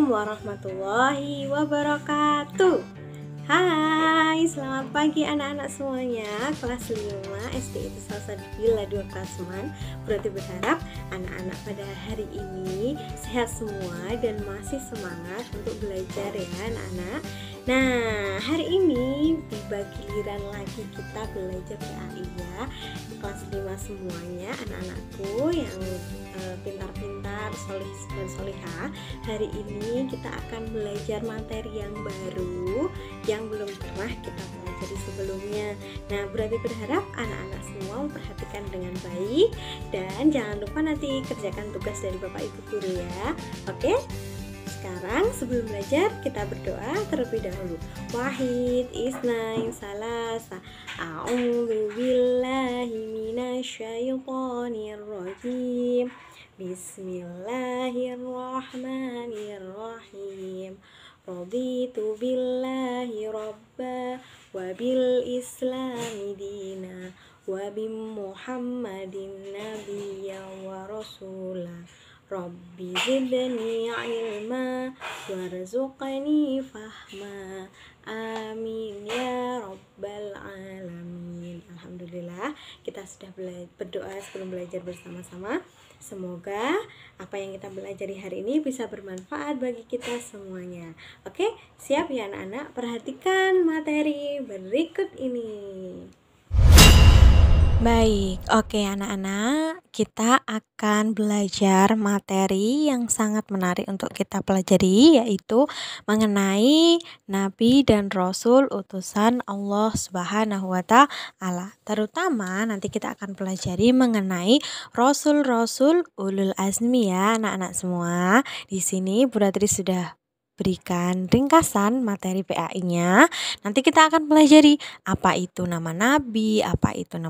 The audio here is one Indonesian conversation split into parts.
Assalamualaikum warahmatullahi wabarakatuh. Hai, selamat pagi anak-anak semuanya. Kelas 5 SD itu Salsabila 2 Klasman. Berarti berharap anak-anak pada hari ini sehat semua dan masih semangat untuk belajar ya anak-anak. Nah, hari ini tiba giliran lagi kita belajar PAI ya. Kelas 5 semuanya anak-anakku yang pintar-pintar, solih dan solihah. Hari ini kita akan belajar materi yang baru yang belum pernah kita pelajari sebelumnya. Nah, berarti berharap anak-anak semua memperhatikan dengan baik dan jangan lupa nanti kerjakan tugas dari Bapak Ibu Guru ya. Oke? Sekarang sebelum belajar kita berdoa terlebih dahulu. Wahid, isnain, salasa. A'udzu billahi minasyaitonir rajim. Bismillahirrahmanirrahim. Raditu billahi rabba wa bil islami dina wa bi Muhammadin nabiyyan wa rasula. Rabbi zidni ilma warzuqni fahma. Amin ya rabbal alamin. Alhamdulillah kita sudah berdoa sebelum belajar bersama-sama. Semoga apa yang kita pelajari hari ini bisa bermanfaat bagi kita semuanya. Oke, siap ya anak-anak? Perhatikan materi berikut ini. Baik, oke anak-anak, kita akan belajar materi yang sangat menarik untuk kita pelajari, yaitu mengenai Nabi dan Rasul utusan Allah Subhanahu wa Ta'ala. Terutama nanti kita akan pelajari mengenai Rasul-Rasul Ulul Azmi ya anak-anak semua. Di sini Bu Ratri sudah berikan ringkasan materi PAI-nya. Nanti kita akan pelajari apa itu nama nabi, apa itu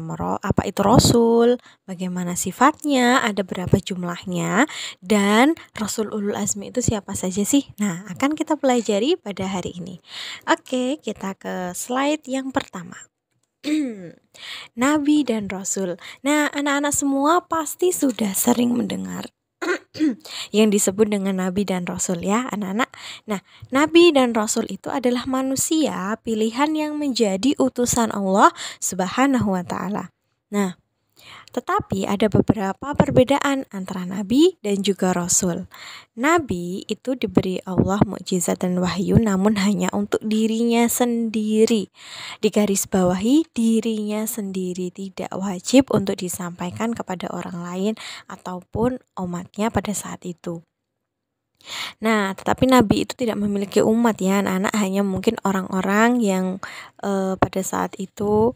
rasul, bagaimana sifatnya, ada berapa jumlahnya, dan Rasul Ulul Azmi itu siapa saja sih? Nah, akan kita pelajari pada hari ini. Oke, kita ke slide yang pertama. Nabi dan Rasul. Nah, anak-anak semua pasti sudah sering mendengar yang disebut dengan Nabi dan Rasul ya anak-anak. Nah, Nabi dan Rasul itu adalah manusia pilihan yang menjadi utusan Allah Subhanahu wa Ta'ala. Nah, tetapi ada beberapa perbedaan antara Nabi dan juga Rasul. Nabi itu diberi Allah mukjizat dan wahyu namun hanya untuk dirinya sendiri. Digarisbawahi dirinya sendiri, tidak wajib untuk disampaikan kepada orang lain ataupun umatnya pada saat itu. Nah, tetapi Nabi itu tidak memiliki umat ya anak-anak, hanya mungkin orang-orang yang pada saat itu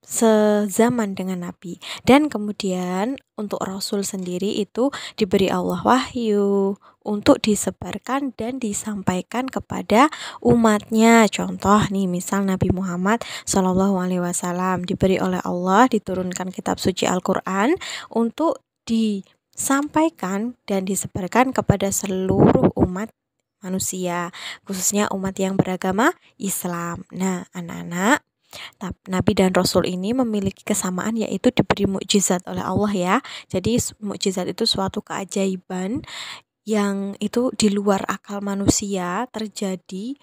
sezaman dengan Nabi. Dan kemudian untuk Rasul sendiri itu diberi Allah wahyu untuk disebarkan dan disampaikan kepada umatnya. Contoh nih, misal Nabi Muhammad SAW diberi oleh Allah, diturunkan kitab suci Al-Quran untuk disampaikan dan disebarkan kepada seluruh umat manusia, khususnya umat yang beragama Islam. Nah, anak-anak, Nabi dan Rasul ini memiliki kesamaan, yaitu diberi mukjizat oleh Allah ya. Jadi mukjizat itu suatu keajaiban yang itu di luar akal manusia. Terjadi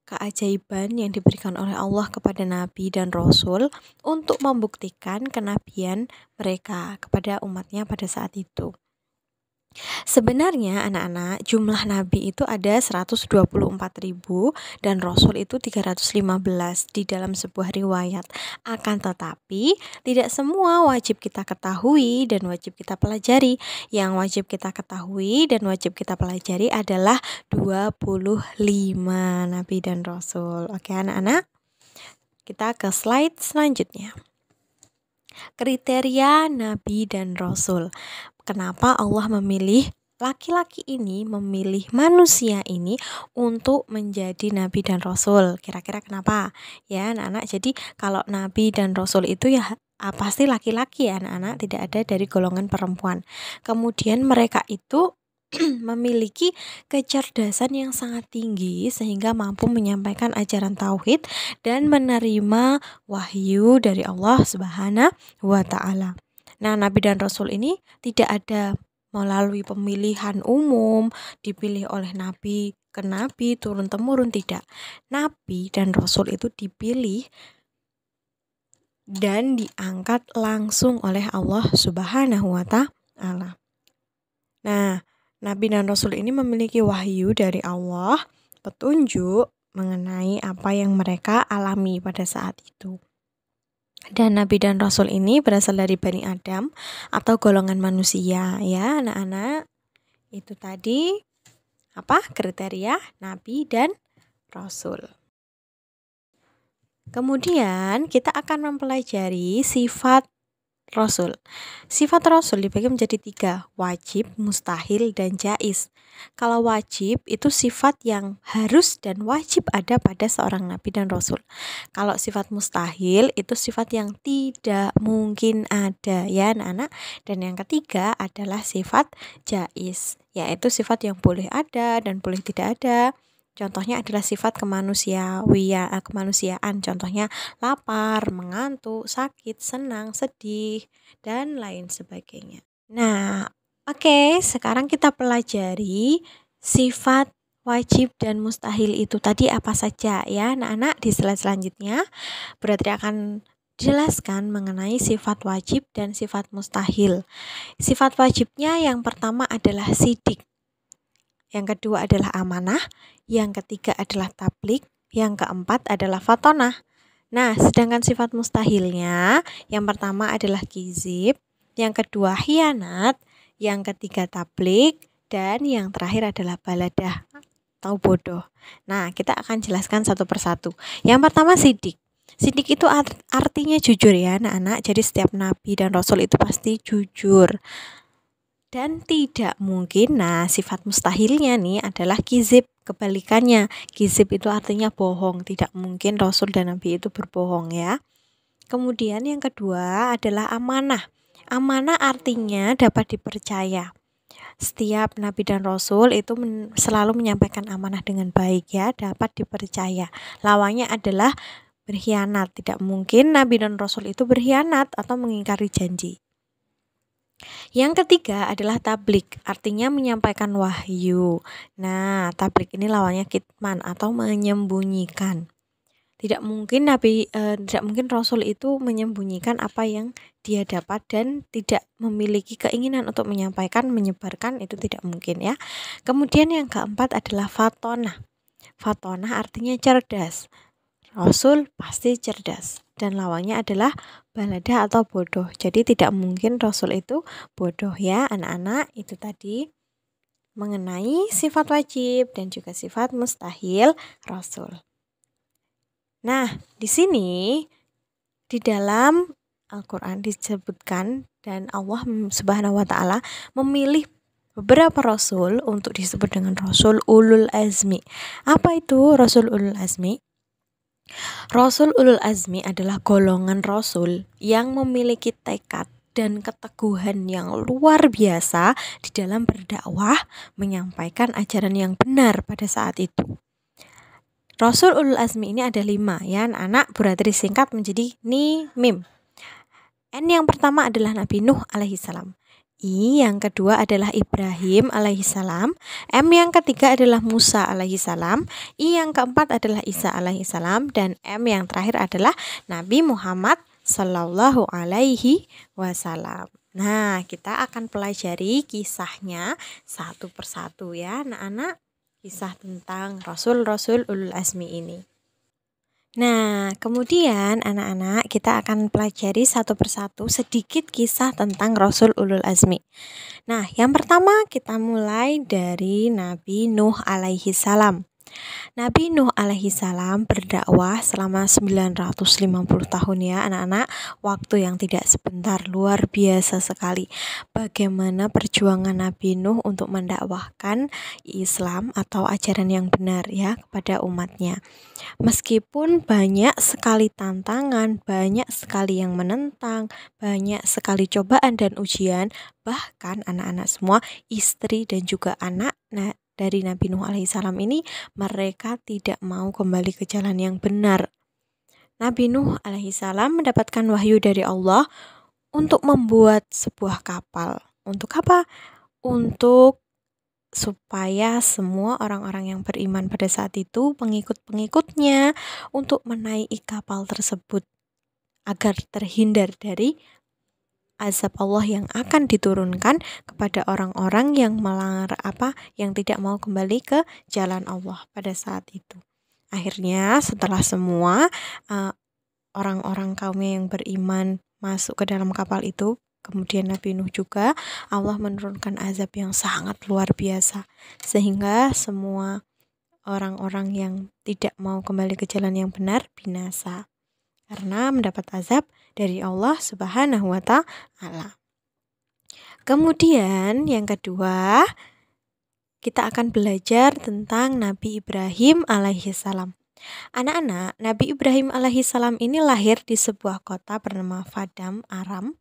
keajaiban yang diberikan oleh Allah kepada Nabi dan Rasul untuk membuktikan kenabian mereka kepada umatnya pada saat itu. Sebenarnya anak-anak, jumlah nabi itu ada 124.000 dan rasul itu 315 di dalam sebuah riwayat. Akan tetapi tidak semua wajib kita ketahui dan wajib kita pelajari. Yang wajib kita ketahui dan wajib kita pelajari adalah 25 nabi dan rasul. Oke anak-anak, kita ke slide selanjutnya. Kriteria nabi dan rasul. Kenapa Allah memilih laki-laki ini, memilih manusia ini untuk menjadi nabi dan rasul? Kira-kira kenapa? Ya anak-anak, jadi kalau nabi dan rasul itu ya pasti laki-laki ya anak-anak, tidak ada dari golongan perempuan. Kemudian mereka itu memiliki kecerdasan yang sangat tinggi sehingga mampu menyampaikan ajaran tauhid dan menerima wahyu dari Allah Subhanahu wa Ta'ala. Nah, Nabi dan Rasul ini tidak ada melalui pemilihan umum, dipilih oleh nabi ke nabi, turun-temurun, tidak. Nabi dan rasul itu dipilih dan diangkat langsung oleh Allah Subhanahu wa Ta'ala. Nah, nabi dan rasul ini memiliki wahyu dari Allah, petunjuk mengenai apa yang mereka alami pada saat itu. Dan nabi dan rasul ini berasal dari Bani Adam atau golongan manusia, ya anak-anak. Itu tadi apa kriteria nabi dan rasul. Kemudian kita akan mempelajari sifat rasul. Sifat rasul dibagi menjadi 3, wajib, mustahil, dan jaiz. Kalau wajib itu sifat yang harus dan wajib ada pada seorang nabi dan rasul. Kalau sifat mustahil itu sifat yang tidak mungkin ada, ya anak-anak. Dan yang ketiga adalah sifat jaiz, yaitu sifat yang boleh ada dan boleh tidak ada. Contohnya adalah sifat kemanusiaan. Contohnya lapar, mengantuk, sakit, senang, sedih, dan lain sebagainya. Nah, oke, sekarang kita pelajari sifat wajib dan mustahil itu tadi apa saja, ya anak-anak. Di slide selanjutnya berarti akan jelaskan mengenai sifat wajib dan sifat mustahil. Sifat wajibnya yang pertama adalah sidik, yang kedua adalah amanah, yang ketiga adalah tablik, yang keempat adalah fatonah. Nah, sedangkan sifat mustahilnya yang pertama adalah kizib, yang kedua khianat, yang ketiga tablik, dan yang terakhir adalah baladah atau bodoh. Nah, kita akan jelaskan satu persatu. Yang pertama sidik. Sidik itu artinya jujur, ya anak-anak. Jadi setiap nabi dan rasul itu pasti jujur. Dan tidak mungkin, nah sifat mustahilnya nih adalah kizib, kebalikannya. Kizib itu artinya bohong, tidak mungkin rasul dan nabi itu berbohong, ya. Kemudian yang kedua adalah amanah. Amanah artinya dapat dipercaya. Setiap nabi dan rasul itu selalu menyampaikan amanah dengan baik, ya, dapat dipercaya. Lawannya adalah berkhianat. Tidak mungkin nabi dan rasul itu berkhianat atau mengingkari janji. Yang ketiga adalah tablik, artinya menyampaikan wahyu. Nah, tablik ini lawannya kitman atau menyembunyikan. Tidak mungkin rasul itu menyembunyikan apa yang dia dapat dan tidak memiliki keinginan untuk menyampaikan, menyebarkan, itu tidak mungkin, ya. Kemudian yang keempat adalah fatonah. Fatonah artinya cerdas. Rasul pasti cerdas, dan lawannya adalah baladah atau bodoh. Jadi tidak mungkin rasul itu bodoh, ya anak-anak. Itu tadi mengenai sifat wajib dan juga sifat mustahil rasul. Nah, di sini di dalam Al-Qur'an disebutkan dan Allah Subhanahu wa Ta'ala memilih beberapa rasul untuk disebut dengan rasul ulul azmi. Apa itu rasul ulul azmi? Rasul ulul azmi adalah golongan rasul yang memiliki tekad dan keteguhan yang luar biasa di dalam berdakwah, menyampaikan ajaran yang benar pada saat itu. Rasul ulul azmi ini ada 5, ya anak-anak, berarti disingkat menjadi mim. N yang pertama adalah Nabi Nuh alaihissalam. I yang kedua adalah Ibrahim alaihissalam. M yang ketiga adalah Musa alaihissalam. I yang keempat adalah Isa alaihissalam. Dan M yang terakhir adalah Nabi Muhammad sallallahu alaihi wasallam. Nah, kita akan pelajari kisahnya satu persatu, ya anak-anak. Kisah tentang rasul-rasul ulul azmi ini. Nah, kemudian anak-anak kita akan pelajari satu persatu sedikit kisah tentang Rasul Ulul Azmi. Nah, yang pertama kita mulai dari Nabi Nuh alaihi salam. Nabi Nuh alaihi salam berdakwah selama 950 tahun, ya anak-anak. Waktu yang tidak sebentar, luar biasa sekali. Bagaimana perjuangan Nabi Nuh untuk mendakwahkan Islam atau ajaran yang benar, ya, kepada umatnya. Meskipun banyak sekali tantangan, banyak sekali yang menentang, banyak sekali cobaan dan ujian, bahkan anak-anak semua, istri dan juga anak dari Nabi Nuh alaihissalam ini, mereka tidak mau kembali ke jalan yang benar. Nabi Nuh alaihissalam mendapatkan wahyu dari Allah untuk membuat sebuah kapal. Untuk apa? untuk supaya semua orang-orang yang beriman pada saat itu, pengikut-pengikutnya, untuk menaiki kapal tersebut agar terhindar dari azab Allah yang akan diturunkan kepada orang-orang yang yang tidak mau kembali ke jalan Allah pada saat itu. Akhirnya setelah semua orang-orang kaumnya yang beriman masuk ke dalam kapal itu, kemudian Nabi Nuh juga, Allah menurunkan azab yang sangat luar biasa sehingga semua orang-orang yang tidak mau kembali ke jalan yang benar binasa karena mendapat azab dari Allah Subhanahu wa Ta'ala. Kemudian yang kedua, kita akan belajar tentang Nabi Ibrahim alaihissalam. Anak-anak, Nabi Ibrahim alaihissalam ini lahir di sebuah kota bernama Paddan Aram,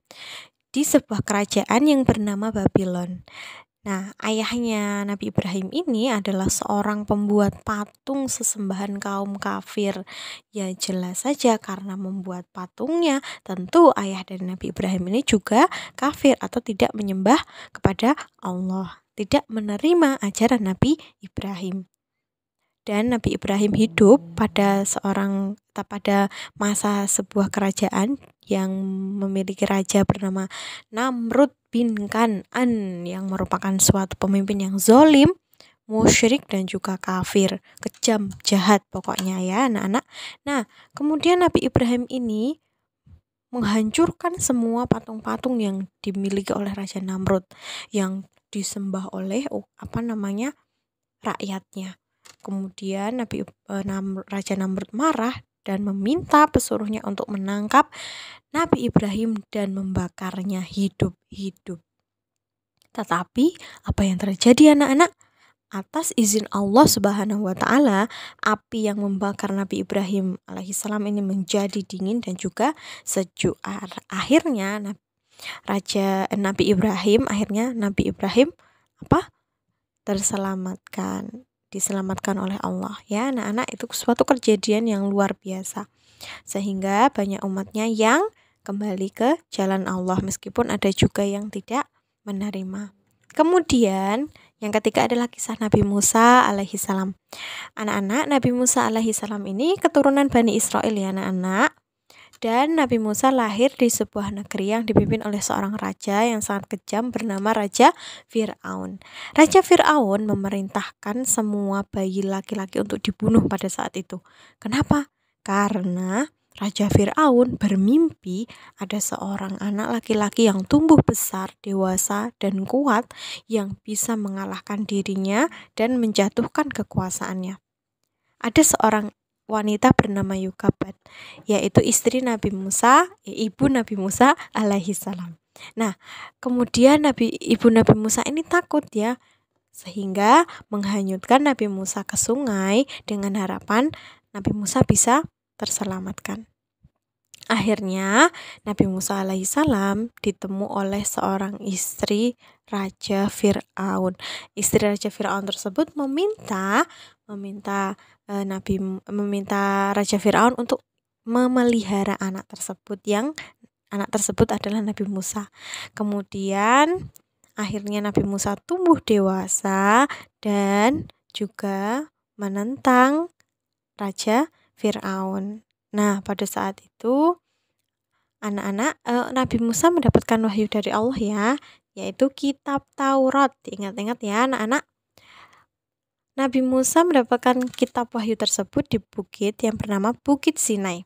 di sebuah kerajaan yang bernama Babylon. Nah, ayahnya Nabi Ibrahim ini adalah seorang pembuat patung sesembahan kaum kafir. Ya jelas saja karena membuat patungnya, tentu ayah dari Nabi Ibrahim ini juga kafir atau tidak menyembah kepada Allah, tidak menerima ajaran Nabi Ibrahim. Dan Nabi Ibrahim hidup pada masa sebuah kerajaan yang memiliki raja bernama Namrud bin Kan'an yang merupakan suatu pemimpin yang zolim, musyrik dan juga kafir, kejam, jahat pokoknya ya anak-anak. Nah, kemudian Nabi Ibrahim ini menghancurkan semua patung-patung yang dimiliki oleh Raja Namrud yang disembah oleh rakyatnya. Kemudian Raja Namrud marah dan meminta pesuruhnya untuk menangkap Nabi Ibrahim dan membakarnya hidup-hidup. Tetapi apa yang terjadi anak-anak? Atas izin Allah Subhanahu wa Ta'ala, api yang membakar Nabi Ibrahim alaihissalam ini menjadi dingin dan juga sejuk. Akhirnya Nabi Ibrahim diselamatkan oleh Allah ya anak-anak. Itu suatu kejadian yang luar biasa sehingga banyak umatnya yang kembali ke jalan Allah meskipun ada juga yang tidak menerima. Kemudian yang ketiga adalah kisah Nabi Musa alaihissalam. Anak-anak, Nabi Musa alaihissalam ini keturunan Bani Israel ya anak-anak. Dan Nabi Musa lahir di sebuah negeri yang dipimpin oleh seorang raja yang sangat kejam bernama Raja Fir'aun. Raja Fir'aun memerintahkan semua bayi laki-laki untuk dibunuh pada saat itu. Kenapa? Karena Raja Fir'aun bermimpi ada seorang anak laki-laki yang tumbuh besar, dewasa, dan kuat yang bisa mengalahkan dirinya dan menjatuhkan kekuasaannya. Ada seorang wanita bernama Yukabat, yaitu istri Nabi Musa, ibu Nabi Musa alaihissalam. Nah, kemudian ibu Nabi Musa ini takut ya, sehingga menghanyutkan Nabi Musa ke sungai dengan harapan Nabi Musa bisa terselamatkan. Akhirnya Nabi Musa alaihissalam ditemu oleh seorang istri Raja Fir'aun. Istri Raja Fir'aun tersebut meminta Raja Fir'aun untuk memelihara anak tersebut adalah Nabi Musa. Kemudian akhirnya Nabi Musa tumbuh dewasa dan juga menentang Raja Fir'aun. Nah, pada saat itu anak-anak Nabi Musa mendapatkan wahyu dari Allah ya, yaitu kitab Taurat. Ingat-ingat ya anak-anak. Nabi Musa mendapatkan kitab wahyu tersebut di bukit yang bernama Bukit Sinai.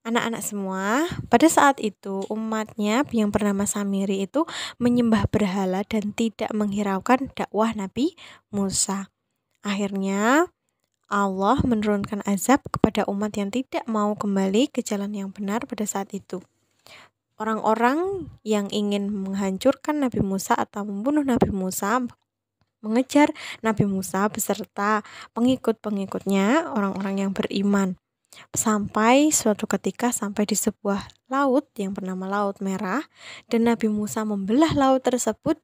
Anak-anak semua, pada saat itu umatnya yang bernama Samiri itu menyembah berhala dan tidak menghiraukan dakwah Nabi Musa. Akhirnya Allah menurunkan azab kepada umat yang tidak mau kembali ke jalan yang benar pada saat itu. Orang-orang yang ingin menghancurkan Nabi Musa atau membunuh Nabi Musa mengejar Nabi Musa beserta pengikut-pengikutnya, orang-orang yang beriman. Sampai suatu ketika sampai di sebuah laut yang bernama Laut Merah dan Nabi Musa membelah laut tersebut.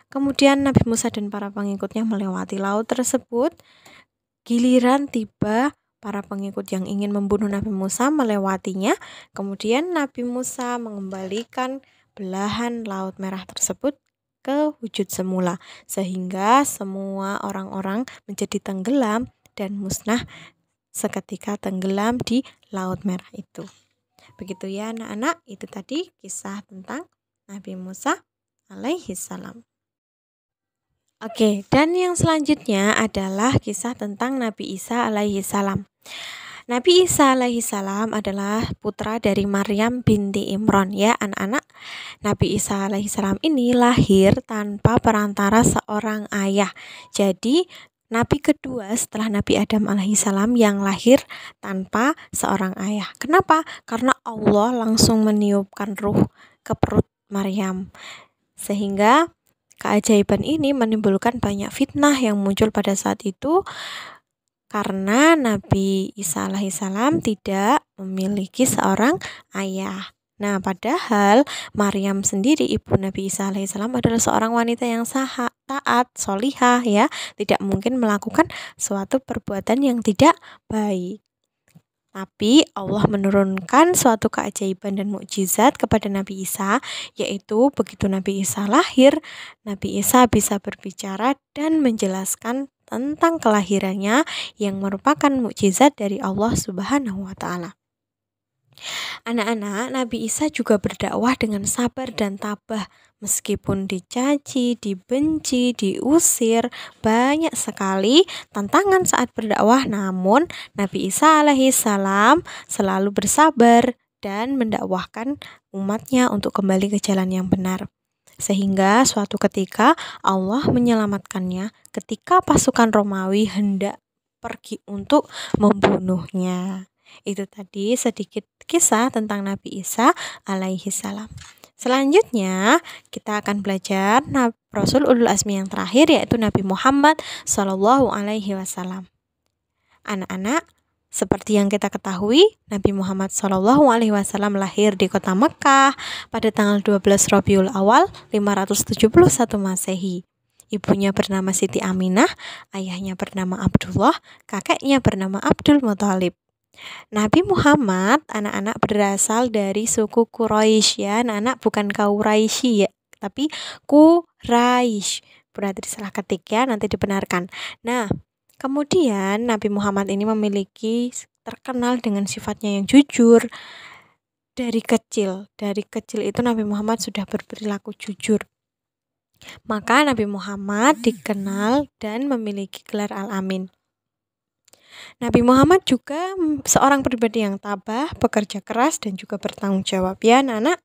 Kemudian Nabi Musa dan para pengikutnya melewati laut tersebut. Giliran tiba para pengikut yang ingin membunuh Nabi Musa melewatinya. Kemudian Nabi Musa mengembalikan belahan Laut Merah tersebut ke wujud semula, sehingga semua orang-orang menjadi tenggelam dan musnah seketika tenggelam di Laut Merah itu. Begitu ya anak-anak, itu tadi kisah tentang Nabi Musa alaihi salam. Oke, dan yang selanjutnya adalah kisah tentang Nabi Isa alaihi salam. Nabi Isa alaihi salam adalah putra dari Maryam binti Imran ya anak-anak. Nabi Isa alaihi salam ini lahir tanpa perantara seorang ayah. Jadi Nabi kedua setelah Nabi Adam alaihi salam yang lahir tanpa seorang ayah. Kenapa? Karena Allah langsung meniupkan ruh ke perut Maryam. Sehingga keajaiban ini menimbulkan banyak fitnah yang muncul pada saat itu. Karena Nabi Isa alaihissalam tidak memiliki seorang ayah. Nah, padahal Maryam sendiri ibu Nabi Isa alaihissalam adalah seorang wanita yang taat, solihah ya, tidak mungkin melakukan suatu perbuatan yang tidak baik. Tapi Allah menurunkan suatu keajaiban dan mukjizat kepada Nabi Isa, yaitu begitu Nabi Isa lahir, Nabi Isa bisa berbicara dan menjelaskan tentang kelahirannya yang merupakan mukjizat dari Allah Subhanahu wa taala. Anak-anak, Nabi Isa juga berdakwah dengan sabar dan tabah meskipun dicaci, dibenci, diusir, banyak sekali tantangan saat berdakwah, namun Nabi Isa alaihi salam selalu bersabar dan mendakwahkan umatnya untuk kembali ke jalan yang benar. Sehingga suatu ketika Allah menyelamatkannya ketika pasukan Romawi hendak pergi untuk membunuhnya. Itu tadi sedikit kisah tentang Nabi Isa alaihi salam. Selanjutnya kita akan belajar Rasul Ulul Azmi yang terakhir, yaitu Nabi Muhammad Shallallahu alaihi wasallam. Anak-anak, seperti yang kita ketahui, Nabi Muhammad Shallallahu alaihi wasallam lahir di kota Mekah pada tanggal 12 Rabiul Awal 571 Masehi. Ibunya bernama Siti Aminah, ayahnya bernama Abdullah, kakeknya bernama Abdul Muthalib. Nabi Muhammad anak-anak berasal dari suku Quraisy ya, anak-anak bukan Quraisy ya, tapi Quraisy. Berarti salah ketik ya, nanti dibenarkan. Nah, kemudian Nabi Muhammad ini memiliki terkenal dengan sifatnya yang jujur. Dari kecil itu Nabi Muhammad sudah berperilaku jujur. Maka Nabi Muhammad dikenal dan memiliki gelar Al-Amin. Nabi Muhammad juga seorang pribadi yang tabah, bekerja keras dan juga bertanggung jawab ya anak-anak.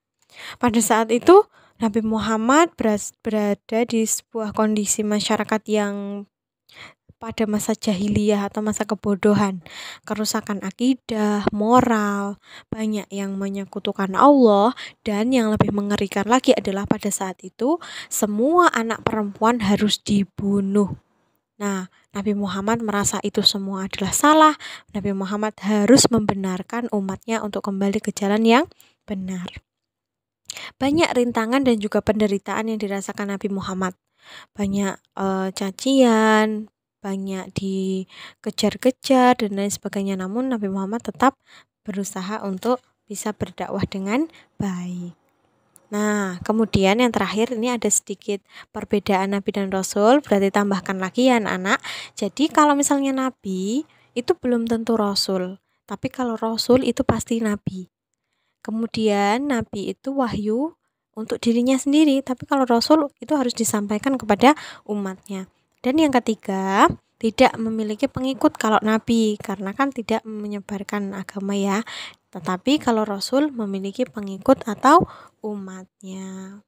Pada saat itu Nabi Muhammad berada di sebuah kondisi masyarakat yang pada masa jahiliyah atau masa kebodohan, kerusakan akidah, moral, banyak yang menyekutukan Allah, dan yang lebih mengerikan lagi adalah pada saat itu semua anak perempuan harus dibunuh. Nah, Nabi Muhammad merasa itu semua adalah salah. Nabi Muhammad harus membenarkan umatnya untuk kembali ke jalan yang benar. Banyak rintangan dan juga penderitaan yang dirasakan Nabi Muhammad. Banyak cacian, banyak dikejar-kejar dan lain sebagainya. Namun Nabi Muhammad tetap berusaha untuk bisa berdakwah dengan baik. Nah, kemudian yang terakhir ini ada sedikit perbedaan Nabi dan Rasul, berarti tambahkan lagi ya anak-anak. Jadi kalau misalnya Nabi itu belum tentu Rasul, tapi kalau Rasul itu pasti Nabi. Kemudian Nabi itu wahyu untuk dirinya sendiri, tapi kalau Rasul itu harus disampaikan kepada umatnya. Dan yang ketiga, tidak memiliki pengikut kalau Nabi, karena kan tidak menyebarkan agama ya. Tetapi kalau Rasul memiliki pengikut atau umatnya.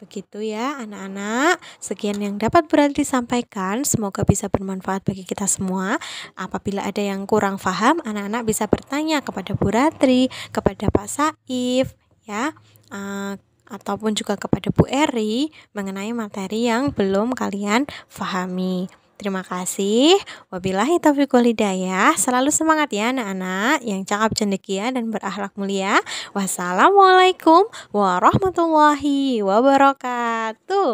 Begitu ya anak-anak. Sekian yang dapat berarti disampaikan. Semoga bisa bermanfaat bagi kita semua. Apabila ada yang kurang paham, anak-anak bisa bertanya kepada Bu Ratri, kepada Pak Saif ya, ataupun juga kepada Bu Eri mengenai materi yang belum kalian pahami. Terima kasih. Wabillahi taufiq wal hidayah. Selalu semangat ya anak-anak yang cakap, cendekia dan berakhlak mulia. Wassalamualaikum warahmatullahi wabarakatuh.